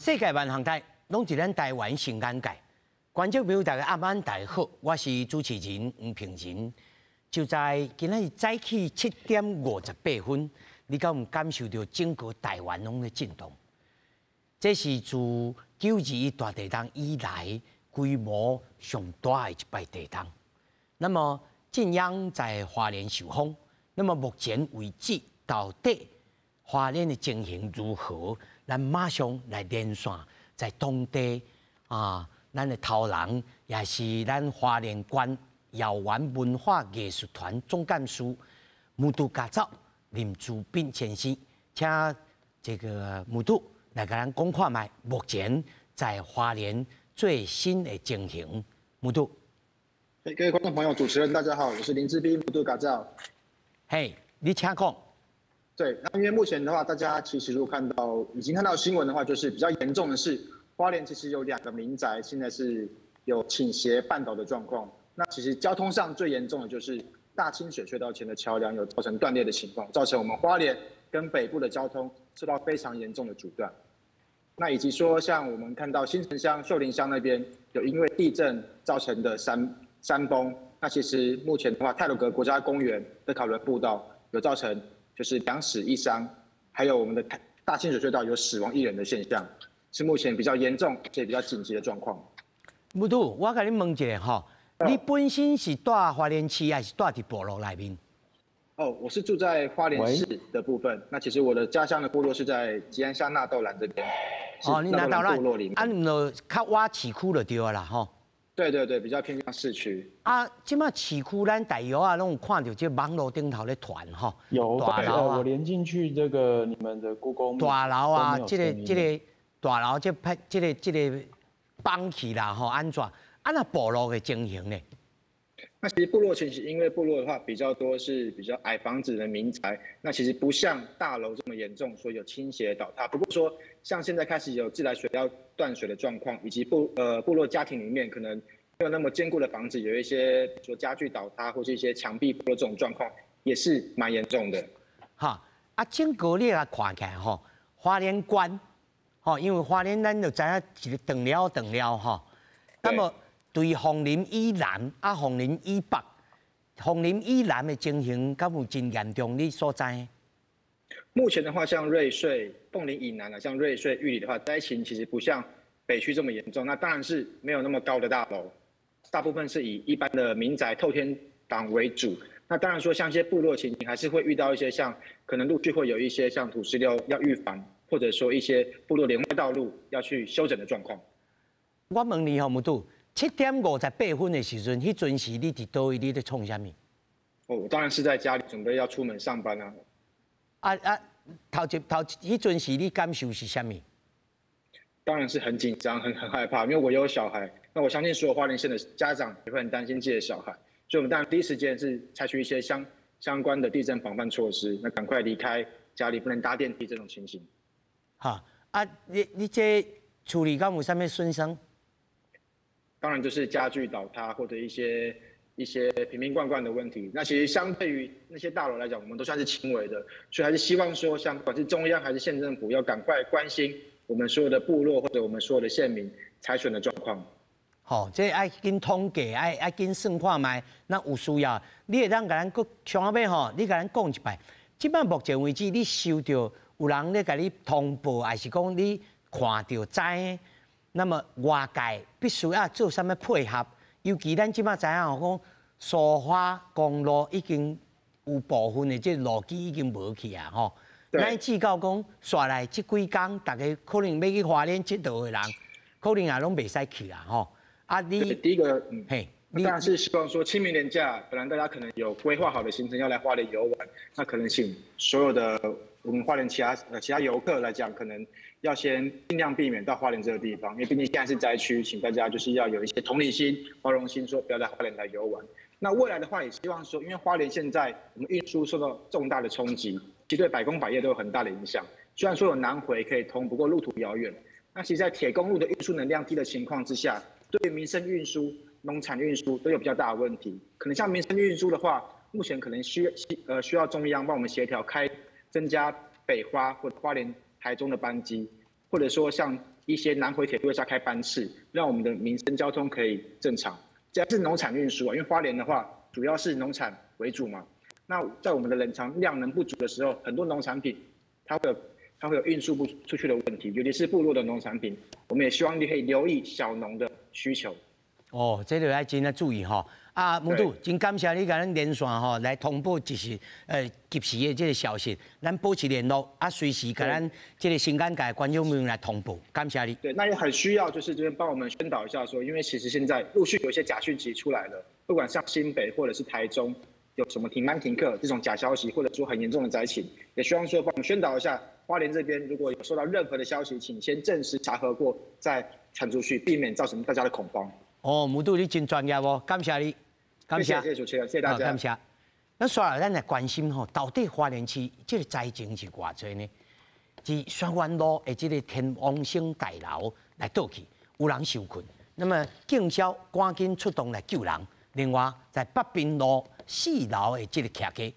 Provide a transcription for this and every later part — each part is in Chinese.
世界万航台拢是咱台湾新眼界。观众朋友大家暗安大家好，我是主持人黄平仁。就在今仔日早起7:58，你敢有感受到整个台湾拢咧震动？这是自921大地震以来规模上大的一摆地震。那么震央在花莲受风，那么目前为止到底花莲的情形如何？咱马上来连线在当地咱的头人也是咱花莲县遥远文化艺术团总干事木都家造林志斌先生，请这个木都来给咱讲看卖目前在花莲最新的情形。木都，各位观众朋友、主持人，大家好，我是林志斌木都家造。嘿，你请讲。对，那因为目前的话，大家其实如果已经看到新闻的话，就是比较严重的是，花莲其实有2个民宅现在是有倾斜绊倒的状况。那其实交通上最严重的就是大清水隧道前的桥梁有造成断裂的情况，造成我们花莲跟北部的交通受到非常严重的阻断。那以及说，像我们看到新城乡、秀林乡那边有因为地震造成的山崩，那其实目前的话，太鲁阁国家公园的考伦步道有造成就是2死1伤，还有我们的大清水隧道有死亡1人的现象，是目前比较严重且比较紧急的状况。木都，我甲你问一下吼，你本身是住花莲市还是住伫部落内面？哦，我是住在花莲市的部分。那其实我的家乡的部落是在吉安乡纳豆兰这边。哦，你纳豆兰部落里面。啊，你就较挖市区就对啦吼。对对对，比较偏向市区。啊，即马市区咱大约拢有看到这网络顶头咧传吼。有大楼我连进去这个你们的故宫。大楼啊，这个大楼这个绑起啦吼，安怎？啊，那部落的情形呢？那其实部落情形，因为部落的话比较多是比较矮房子的民宅，那其实不像大楼这么严重，说有倾斜倒塌。不过说，像现在开始有自来水要断水的状况，以及部落家庭里面可能没有那么坚固的房子，有一些比如说家具倒塌或是一些墙壁破这种状况，也是蛮严重的。哈啊，整个你来看起来吼，花莲县吼，因为花莲咱就知影一个断了吼，那么。对凤林以南啊，凤林以北，凤林以南的情形敢有真严重？你所在？目前的话，像瑞穗、凤林以南啊，像瑞穗、玉里的话，灾情其实不像北区这么严重。那当然是没有那么高的大楼，大部分是以一般的民宅、透天房为主。那当然说，像一些部落情形，还是会遇到一些像可能陆续会有一些像土石流要预防，或者说一些部落连外道路要去修整的状况。我问你吼，木都。7:58的时阵，迄阵时你伫倒位？你伫创啥物？哦，我当然是在家里准备要出门上班啊。迄阵时你感受是啥物？当然是很紧张、很害怕，因为我有小孩。那我相信所有花莲县的家长也会很担心自己的小孩，所以我们当然第一时间是采取一些相关的地震防范措施，那赶快离开家里，不能搭电梯这种情形。哈啊，你这处理敢有啥物损伤？当然就是家具倒塌或者一些瓶瓶罐罐的问题。那其实相对于那些大楼来讲，我们都算是轻微的，所以还是希望说，像不管是中央还是县政府，要赶快关心我们所有的部落或者我们所有的县民财损的状况。好，这爱紧统计，爱紧算看卖，那有需要，你会当甲咱搁上尾吼，你甲咱讲一摆。即摆目前为止，你收到有人咧甲你通报，还是讲你看到知？那么外界必须要做啥物配合？尤其咱即摆知影讲，苏花公路已经有部分的这路基已经无去啊吼。乃至到讲刷来这几工，大家可能要去花莲佚佗的人，可能也拢袂使去啦吼。啊，你第一个，嘿，当然是希望说清明连假，本来大家可能有规划好的行程要来花莲游玩，那可能请所有的我们花莲其他游客来讲，可能要先尽量避免到花莲这个地方，因为毕竟现在是灾区，请大家就是要有一些同理心、包容心，说不要在花莲来游玩。那未来的话，也希望说，因为花莲现在我们运输受到重大的冲击，其实对百工百业都有很大的影响。虽然说有南回可以通，不过路途遥远。那其实，在铁公路的运输能量低的情况之下，对民生运输、农产运输都有比较大的问题。可能像民生运输的话，目前可能需要中央帮我们协调增加北花或者花莲、台中的班机，或者说像一些南回铁路加开班次，让我们的民生交通可以正常。这是农产运输啊，因为花莲的话主要是农产为主嘛。那在我们的冷藏量能不足的时候，很多农产品它会有运输不出去的问题，尤其是部落的农产品，我们也希望你可以留意小农的需求。哦，这就要真啊注意吼。啊，木度，真感谢你甲咱连线吼来通报及时的这个消息，咱保持联络，啊，随时甲咱这个新干界观众朋友来通报，感谢你。对，那也很需要就是这边帮我们宣导一下说，因为其实现在陆续有一些假讯息出来了，不管像新北或者是台中有什么停班停课这种假消息，或者说很严重的灾情，也希望说帮我们宣导一下。花莲这边如果有收到任何的消息，请先证实查核过再传出去，避免造成大家的恐慌。哦，木度你真专业哦，感谢你。感谢，谢谢主持人，谢谢大家。感谢。那说来，咱来关心吼，到底花莲市这个灾情是偌济呢？自双湾路的这个天王星大楼来倒去，有人受困，那么警消赶紧出动来救人。另外，在北滨路4楼的这个徛架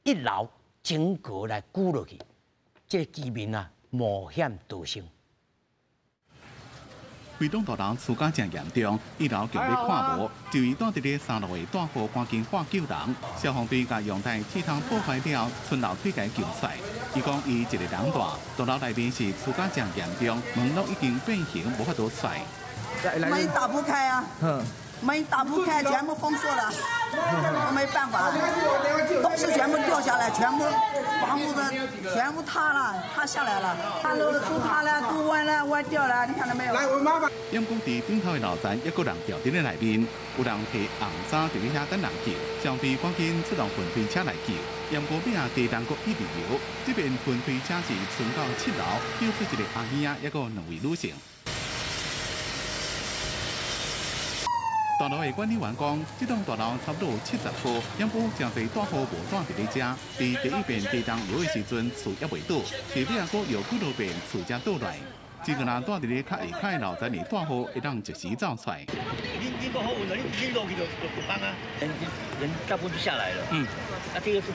，1楼整个来กู้落去，这个居民啊冒险逃生。规栋大楼厝架正严重，1楼强要看无，就伊住伫咧3楼的大户赶紧化救人，消防队甲用台铁通破坏了，村楼推介救出来。伊讲伊一个人大楼内面是厝架正严重，门路已经变形，无法度出来。门打不开啊！门打不开，全部封锁了，我没办法，东西全部掉下来，全部房屋的全部塌了，塌下来了，大楼的都塌了，都歪了，歪掉了，你看到没有？来，我麻烦。因讲伫顶头的楼层，一个人掉伫咧内面，有人摕红衫伫咧遐等人救，消防队赶紧出动分推车来救。因讲边啊地动阁一直流，这边分推车是冲到7楼，救出一个阿兄仔，一个2位女性。大楼的管理员讲，这栋大楼差不多有70户，因补真侪大户无住伫咧遮。伫第一遍地动流的时阵，厝还未倒，第二啊，阁有几多遍厝才倒来。只个人住伫咧较下骹的楼层的大户，会当一时走出来。你都好稳了，你落去就帮啊，人大部分就下来了。这个是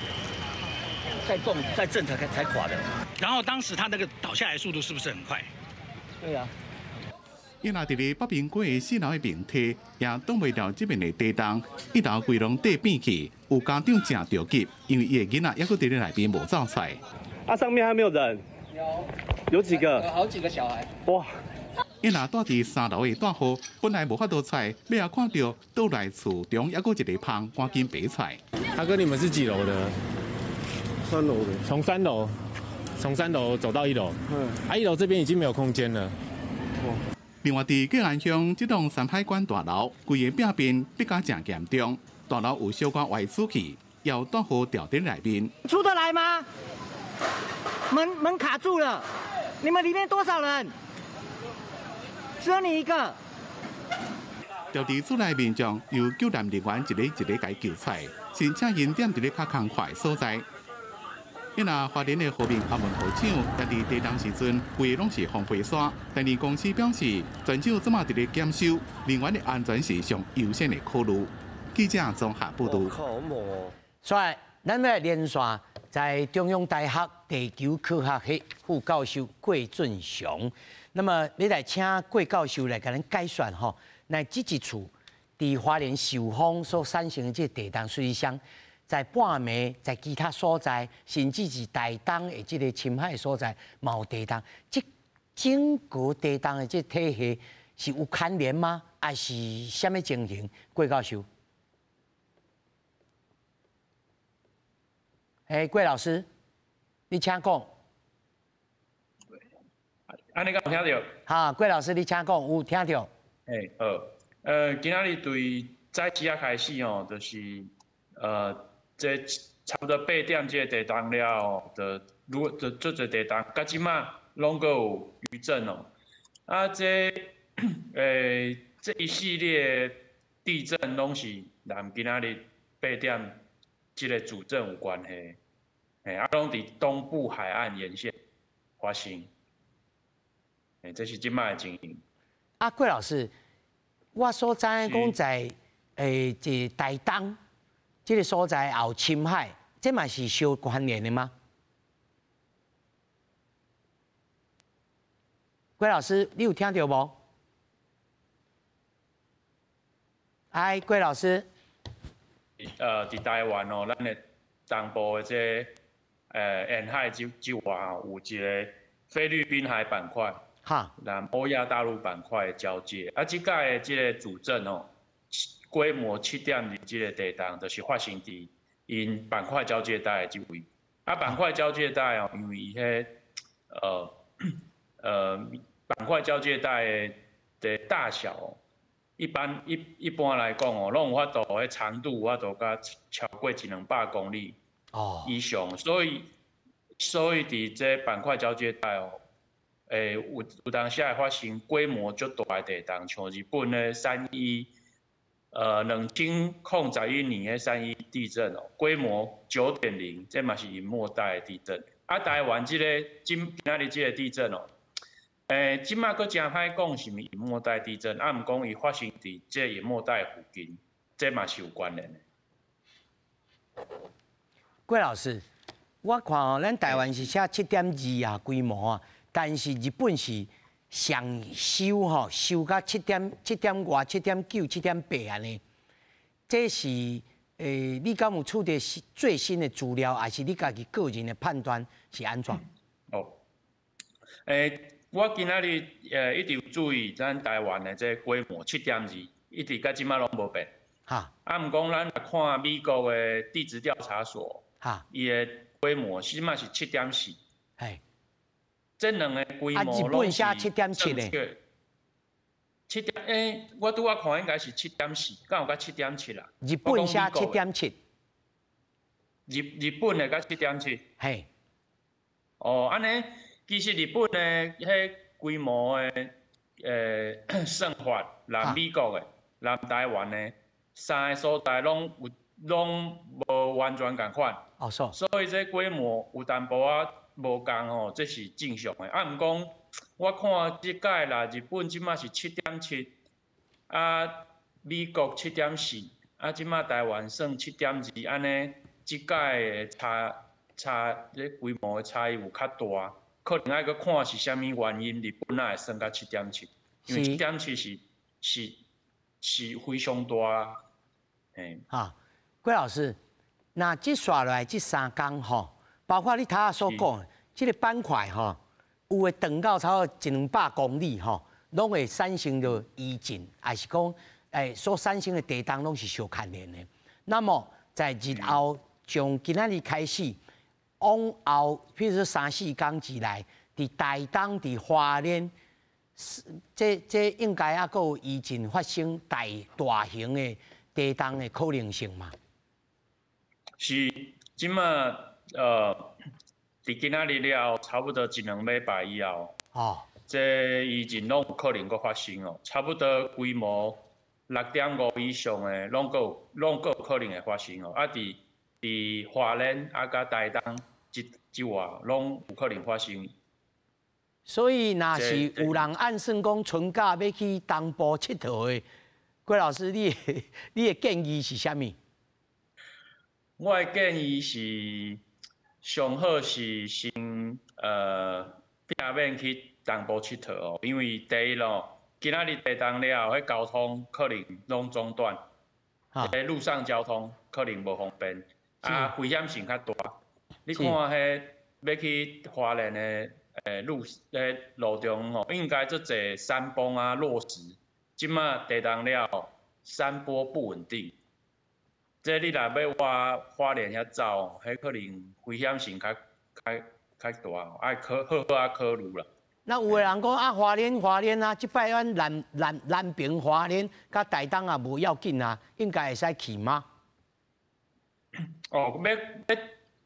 再动再震才垮的。然后当时他那个倒下来速度是不是很快？对啊。因那伫咧北平街的4楼的平梯，也挡袂了这边的地动，1楼规拢地变去，有家长正着急，因为伊的囡仔还阁伫咧内边无走出来。上面还没有人？有几个？有好几个小孩。哇！因那住伫3楼的大户，本来无法度出来，尾也看到倒来厝中还阁一个芳，赶紧爬出来。大哥，你们是几楼的？3楼的。从3楼走到1楼。1楼这边已经没有空间了。哇！另外，伫建安乡这栋3海馆大楼，规个壁边比较正严重，大楼有小可歪出去，要大户掉在内面。出得来吗？门卡住了，你们里面多少人？只有你一个。掉伫厝内面中，由救援人员一个一个解救出来，申请因点伫咧较空旷的所在。因那花莲的和平阿门河厂也伫地动时阵，规个拢是防火伞。但是公司表示，全厂即马伫咧检修，人员的安全是上优先的考虑。记者综合报道。所以，咱要连线在中央大学地球科学系副教授郭俊雄。那么，你来请郭教授来给咱解说吼，那这一处伫花莲受风所产生的这地动水箱。在半暝，在其他所在，甚至是台东的这个深海所在，嘛有地动。这整个地动的这体系是有牵连吗？还是什么情形？郭教授，郭老师，你请讲。安尼敢有听到？哈，郭老师，你请讲，有听到？今仔日对早起啊开始哦，就是这差不多8点这个地动了的，做这地动，到即马拢阁有余震哦。这一系列地震拢是南今仔日8点这个主震有关系，拢伫东部海岸沿线发生，这是即马的情形。郭老师，我所知讲在这台东。这个所在也有深海，这嘛是相关联的吗？郭老师，你有听到无？哎，郭老师。伫台湾哦，咱的东部的这沿海之外哦，有一个菲律宾海板块，哈，南欧亚大陆板块的交界。啊，即届的这个主震哦，规模7.2这个地动，就是发生伫因板块交界带的这位。啊，板块交界带哦，因为伊迄板块交界带的大小哦。一般来讲哦，拢有法度，迄长度有法度甲超过100-200公里以上，所以伫这板块交界带哦，有当时会发生规模足大的地动，像日本的2011年的3.1地震哦，规模9.0，这嘛是因末代的地震。啊，台湾今仔日这个地震哦。即马佫真歹讲是毋是淹没带地震，啊，毋讲伊发生伫这淹没带附近，这嘛是有关联的。郭老师，我看哦，咱台湾是写7.2啊规模啊，但是日本是上修吼，修到7点外、7.9、7.8安尼。这是你敢有取得最新的资料，还是你家己个人的判断是安怎？哦，我今仔日一直有注意咱台湾的这规模7.2，一直到即马拢无变。哈。啊，毋讲咱来看美国的地质调查所，哈，伊的规模起码是7.4。嘿。这两个规模拢是日本写7.7嘞。我拄仔看应该是7.4，敢有甲7.7啦？日本写7.7。日本的甲7.7。嘿。哦，安尼。其实日本的迄规模的算法，南美国的、南台湾的3个所在拢无完全共款。哦，所以这规模有淡薄仔无共吼，这是正常的。啊，毋讲我看即届啦，日本即马是7.7，啊，美国7.4，啊，即马台湾算7.2，安尼即届的差这规模的差异有较大。可能爱去看是啥物原因，日本会升到7.7，因为7.7是非常大。哈，郭老师，那即刷落来即3天吼，包括你头下所讲，即个板块吼，有诶长到超过100-200公里吼，拢会产生着余震，还是讲所产生的地动拢是相牵连的。那么在日后从今仔日开始。往后，譬如说3-4天之内，伫台东、伫花莲，这应该还佫有余震发生大型的地动的可能性嘛？是，即马伫今仔日了，差不多1-2礼拜以后，这余震拢有可能佫发生哦，差不多规模6.5以上的，拢佫有可能会发生哦，啊伫花莲啊，甲台东之外，拢有可能发生。所以，若是有人暗算讲春假要去东部佚佗的，郭老师，你的建议是啥物？我的建议是，上好是先避免去东部佚佗哦，因为第一咯，今仔日地动了后，迄交通可能拢中断，路上交通可能无方便。啊，危险性较大。你看迄要去花莲的路中哦，应该足侪山崩啊、落石。即马地动了，山坡不稳定。这你若要往花莲遐走，迄可能危险性较大，爱好好考虑啦。那有个人讲啊，花莲啊，即摆咱南平花莲甲台东啊无要紧啊，应该会使去吗？哦，要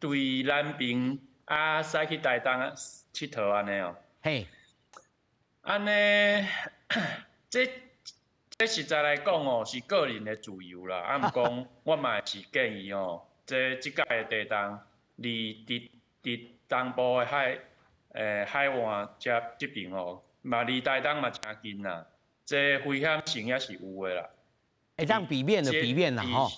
对南平啊，使去台东佚佗安尼哦。嘿，安尼，这实在来讲哦，是个人的自由啦。啊，毋讲我嘛是建议哦，即届的地动，伫东部的海岸这边哦，嘛离台东嘛真近啦。这危险性也是有的啦。会当避免就避免啦吼。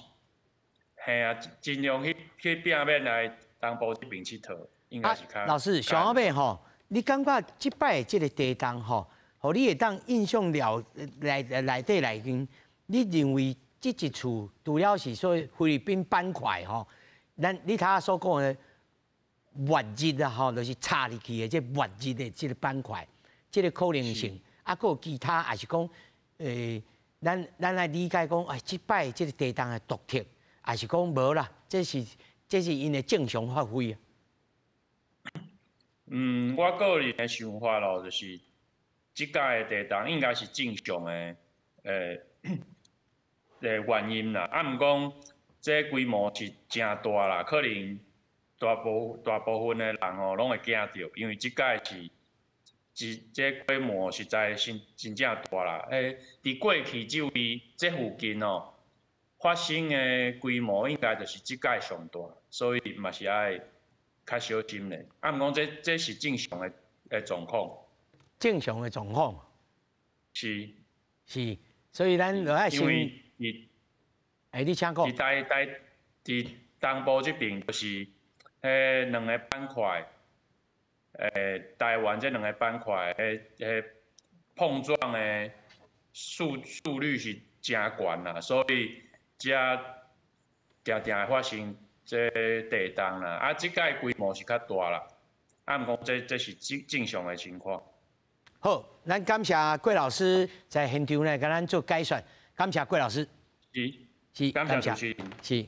嘿啊，尽量去避免来东部这边佚佗，应该是较。老师，上尾吼，你感觉即摆即个地动吼，互你会当印象了内底来讲，你认为即一处除了是说菲律宾板块吼，你头所讲的越日啊吼，就是插入去的即越日的即个板块，即个可能性，啊，还有其他，也是讲咱来理解讲，哎，即摆即个地动的独特，也是讲无啦，这是因的正常发挥啊。我个人的想法咯，就是即届的地动应该是正常的，原因啦。啊，毋讲这规模是真大啦，可能大部分的人吼拢会惊到，因为即届这规模实在真正大啦。伫过去这位这附近哦，发生的规模应该就是即届上大，所以嘛是爱较小心咧。啊，毋讲这是正常的状况。正常的状况。是。所以咱就爱先。因为你请讲。伫东部这边就是两个板块，台湾这两个板块碰撞的速率是真悬啦，所以才常会发生这地动啦。啊，即届规模是较大啦，啊，毋讲这是正常的情况。好，咱感谢郭老师在现场呢，甲咱做解说，感谢郭老师。是，感谢主持人。是。